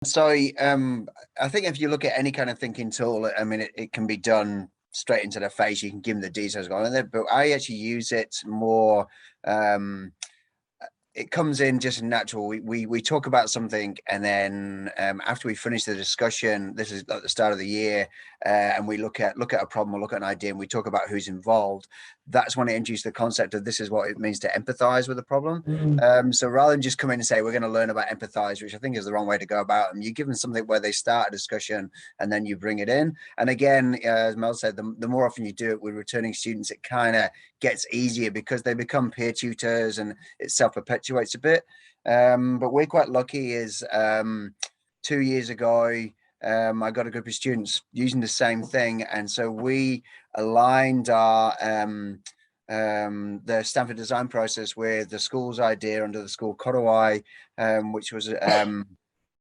So I think if you look at any kind of thinking tool, I mean, it can be done straight into their face. You can give them the details going on there, but I actually use it more. It comes in just natural. We talk about something, and then after we finish the discussion, this is at the start of the year, and we look at a problem or look at an idea, and we talk about who's involved. That's when I introduce the concept of this is what it means to empathize with the problem. So rather than just come in and say we're going to learn about empathize, which I think is the wrong way to go about them, you give them something where they start a discussion and then you bring it in. And again, as Mel said, the more often you do it with returning students, it kind of gets easier because they become peer tutors and it self-perpetuates a bit. But we're quite lucky is 2 years ago, I got a group of students using the same thing. And so we aligned our the Stanford design process with the school's idea under the school codified, which was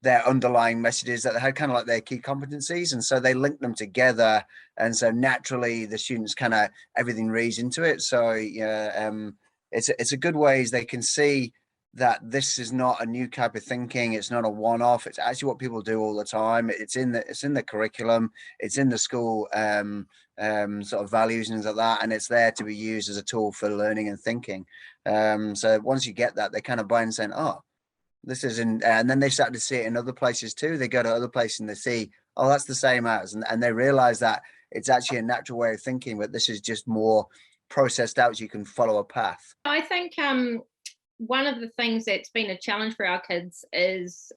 their underlying messages that they had kind of like their key competencies. And so they linked them together. And so naturally the students kind of everything reads into it. So yeah, it's a good way as they can see that this is not a new type of thinking. It's not a one-off. It's actually what people do all the time. It's in the curriculum. It's in the school sort of values and things like that, and it's there to be used as a tool for learning and thinking. So once you get that, they kind of buy and saying, "Oh, this isn't," and then they start to see it in other places too. They go to other places and they see, "Oh, that's the same as," and they realize that it's actually a natural way of thinking, but this is just more processed out so you can follow a path. I think one of the things that's been a challenge for our kids is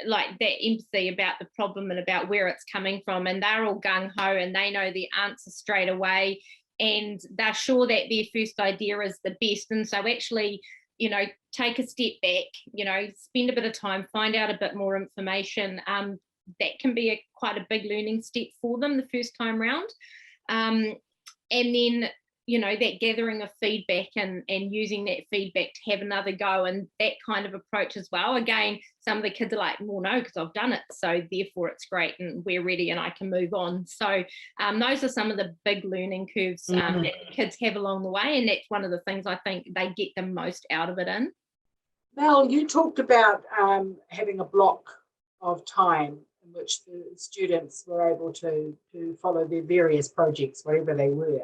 like that empathy about the problem and about where it's coming from, and they're all gung-ho and they know the answer straight away and they're sure that their first idea is the best. And so actually, take a step back, spend a bit of time, find out a bit more information. That can be quite a big learning step for them the first time round. And then that gathering of feedback and using that feedback to have another go and that kind of approach as well. Again, some of the kids are like, well, no, because I've done it. So therefore it's great and we're ready and I can move on. So those are some of the big learning curves that kids have along the way. And that's one of the things I think they get the most out of it in. Mel, you talked about having a block of time in which the students were able to follow their various projects, wherever they were.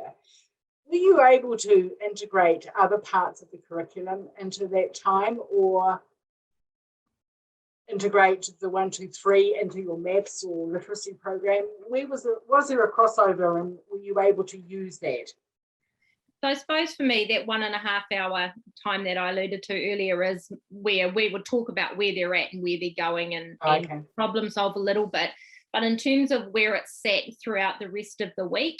Were you able to integrate other parts of the curriculum into that time, or integrate the 1, 2, 3 into your maths or literacy program? Was there a crossover, and were you able to use that? So I suppose for me, that 1.5 hour time that I alluded to earlier is where we would talk about where they're at and where they're going and problem solve a little bit. But in terms of where it's sat throughout the rest of the week,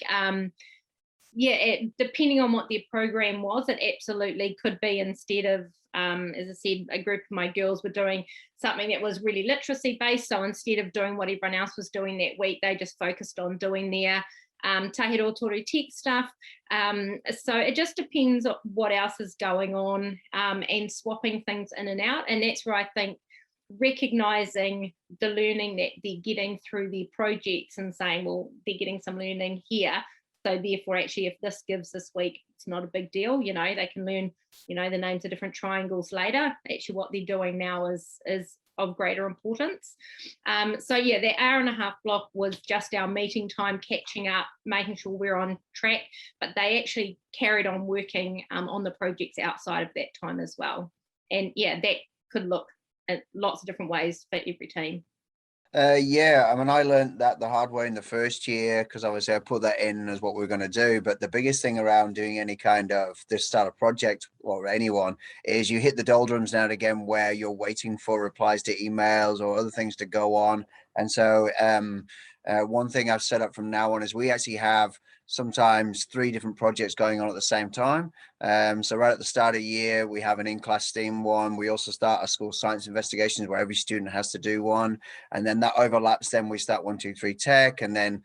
depending on what their program was, it absolutely could be instead of, as I said, a group of my girls were doing something that was really literacy based. So instead of doing what everyone else was doing that week, they just focused on doing their Tahiro Toru text stuff. So it just depends on what else is going on and swapping things in and out. And that's where I think recognizing the learning that they're getting through their projects and saying, well, they're getting some learning here. So therefore, actually, if this gives this week, it's not a big deal. They can learn, the names of different triangles later. Actually, what they're doing now is of greater importance. That hour-and-a-half block was just our meeting time, catching up, making sure we're on track. But they actually carried on working on the projects outside of that time as well. And that could look at lots of different ways for every team. I mean, I learned that the hard way in the first year because obviously I put that in as what we were going to do. But the biggest thing around doing any kind of this start of project or anyone is you hit the doldrums now and again where you're waiting for replies to emails or other things to go on. And so one thing I've set up from now on is we actually have sometimes 3 different projects going on at the same time. So right at the start of the year, we have an in-class STEAM one. We also start our school science investigations where every student has to do one. And then that overlaps. Then we start 1, 2, 3 tech, and then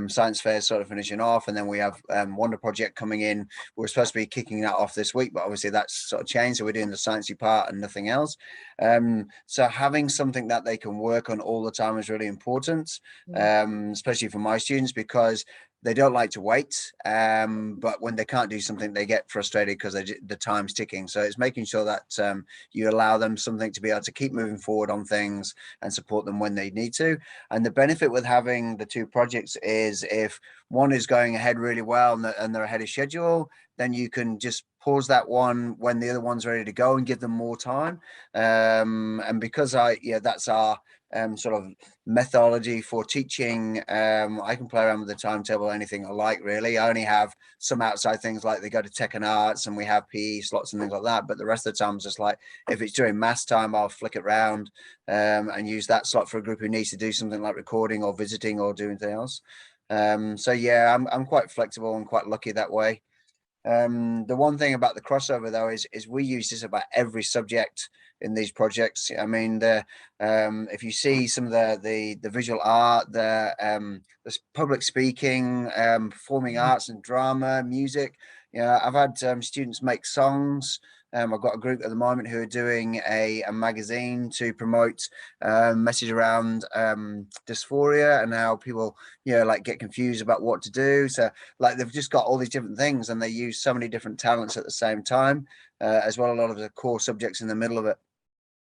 science fair sort of finishing off. And then we have Wonder Project coming in. We're supposed to be kicking that off this week, but obviously that's sort of changed. So we're doing the sciencey part and nothing else. So having something that they can work on all the time is really important, especially for my students, because they don't like to wait, but when they can't do something, they get frustrated because the time's ticking. So it's making sure that you allow them something to be able to keep moving forward on things and support them when they need to. And the benefit with having the two projects is if one is going ahead really well and they're ahead of schedule, then you can just pause that one when the other one's ready to go and give them more time. And because that's our sort of methodology for teaching. I can play around with the timetable, anything I like, really. I only have some outside things like they go to tech and arts and we have PE slots and things like that. But the rest of the time, it's just like if it's during maths time, I'll flick it around and use that slot for a group who needs to do something like recording or visiting or doing anything else. So yeah, I'm quite flexible and quite lucky that way. The one thing about the crossover though is we use this about every subject in these projects. I mean, if you see some of the visual art, the public speaking, performing arts and drama, music. I've had students make songs. I've got a group at the moment who are doing a magazine to promote message around dysphoria and how people, like get confused about what to do. So like they've just got all these different things and they use so many different talents at the same time, as well a lot of the core subjects in the middle of it.